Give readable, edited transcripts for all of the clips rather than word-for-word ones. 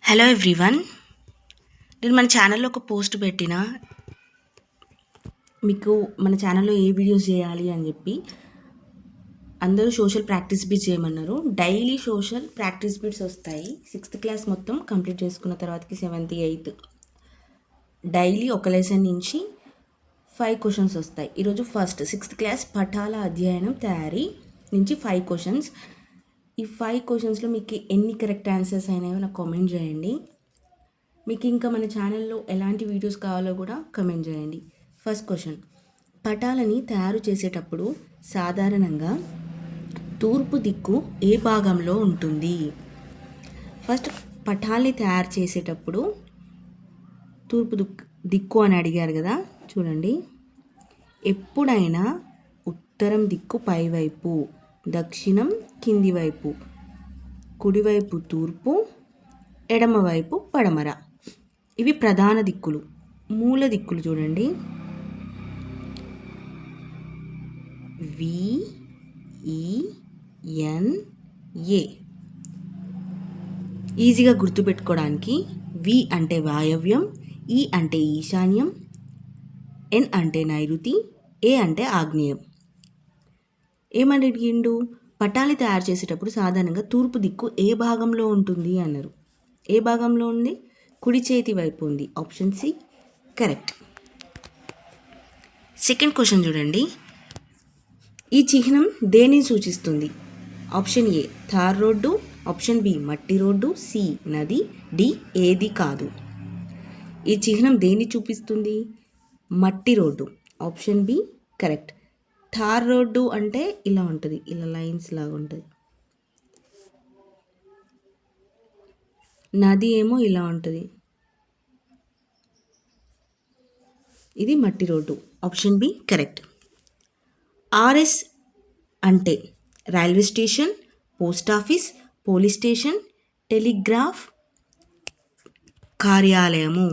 Hello everyone, నేను మన ఛానల్లో ఒక పోస్ట్ పెట్టిన మీకు మన ఛానల్లో ఏ వీడియోస్ చేయాలి అని చెప్పి అందరూ సోషల్ ప్రాక్టీస్ బిట్స్ చేయమన్నారు. డైలీ సోషల్ ప్రాక్టీస్ బిట్స్ వస్తాయి. 6th క్లాస్ మొత్తం కంప్లీట్ చేసుకున్న తర్వాతకి 7th 8th డైలీ ఒక లెసన్ నుంచి 5 క్వశ్చన్స్ వస్తాయి. ఈరోజు ఫస్ట్ 6th క్లాస్ పఠాల అధ్యయనం తయారీ నుంచి 5 క్వశ్చన్స్. ఈ 5 క్వశ్చన్స్లో మీకు ఎన్ని కరెక్ట్ ఆన్సర్స్ అయినాయో నాకు కామెంట్ చేయండి. మీకు ఇంకా మన ఛానల్లో ఎలాంటి వీడియోస్ కావాలో కూడా కమెంట్ చేయండి. ఫస్ట్ క్వశ్చన్, పటాలని తయారు చేసేటప్పుడు సాధారణంగా తూర్పు దిక్కు ఏ భాగంలో ఉంటుంది? ఫస్ట్ పటాల్ని తయారు చేసేటప్పుడు తూర్పు దిక్కు అని అడిగారు కదా, చూడండి. ఎప్పుడైనా ఉత్తరం దిక్కు పైవైపు, దక్షిణం కింది వైపు, కుడివైపు తూర్పు, ఎడమవైపు పడమర. ఇవి ప్రధాన దిక్కులు. మూల దిక్కులు చూడండి, VENA. ఈజీగా గుర్తుపెట్టుకోవడానికి వి అంటే వాయవ్యం, ఈ అంటే ఈశాన్యం, ఎన్ అంటే నైరుతి, ఏ అంటే ఆగ్నేయం. ఏమని అడిగిండు? పటాలి తయారు చేసేటప్పుడు సాధారణంగా తూర్పు దిక్కు ఏ భాగంలో ఉంటుంది అన్నారు. ఏ భాగంలో ఉంది? కుడి చేతి వైపు ఉంది. Option C correct. Second question చూడండి, ఈ చిహ్నం దేనిని సూచిస్తుంది? Option A tar road, option B మట్టి రోడ్డు, సి నది, డి ఏది కాదు. ఈ చిహ్నం దేన్ని చూపిస్తుంది? మట్టి road. Option B correct. Tar road అంటే ఇలా ఉంటుంది, ఇలా లైన్స్ లాగా ఉంటుంది. నది ఏమో ఇలా ఉంటుంది, ఇది మట్టి road. Option B correct. R S అంటే railway station, post office, police station, telegraph కార్యాలయము.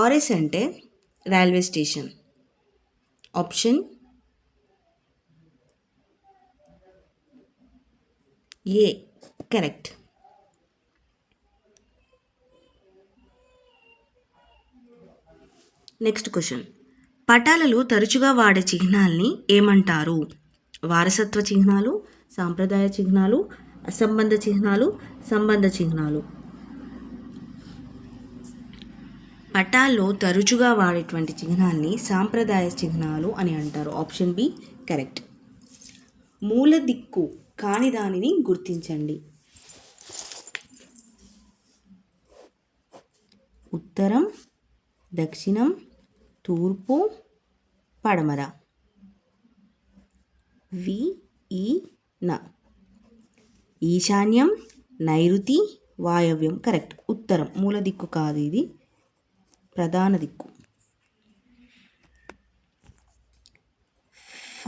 ఆర్ఎస్ అంటే railway station. Option A correct. Next question, పటాలలో తరచుగా వాడే చిహ్నాల్ని ఏమంటారు? వారసత్వ చిహ్నాలు, సాంప్రదాయ చిహ్నాలు, అసంబంధ చిహ్నాలు, సంబంధ చిహ్నాలు. పటాల్లో తరచుగా వాడేటువంటి చిహ్నాల్ని సాంప్రదాయ చిహ్నాలు అని అంటారు. Option B correct. మూల దిక్కు కాని దానిని గుర్తించండి. ఉత్తరం, దక్షిణం, తూర్పు, పడమర. VENA. ఈశాన్యం, నైరుతి, వాయవ్యం. కరెక్ట్. ఉత్తరం మూల దిక్కు కాదు, ఇది ప్రధాన దిక్కు.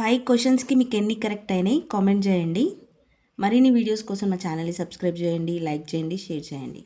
5 క్వశ్చన్స్కి మీకు ఎన్ని కరెక్ట్ అయినాయి కామెంట్ చేయండి. మరిన్ని వీడియోస్ కోసం మా ఛానల్ని సబ్స్క్రైబ్ చేయండి, లైక్ చేయండి, షేర్ చేయండి.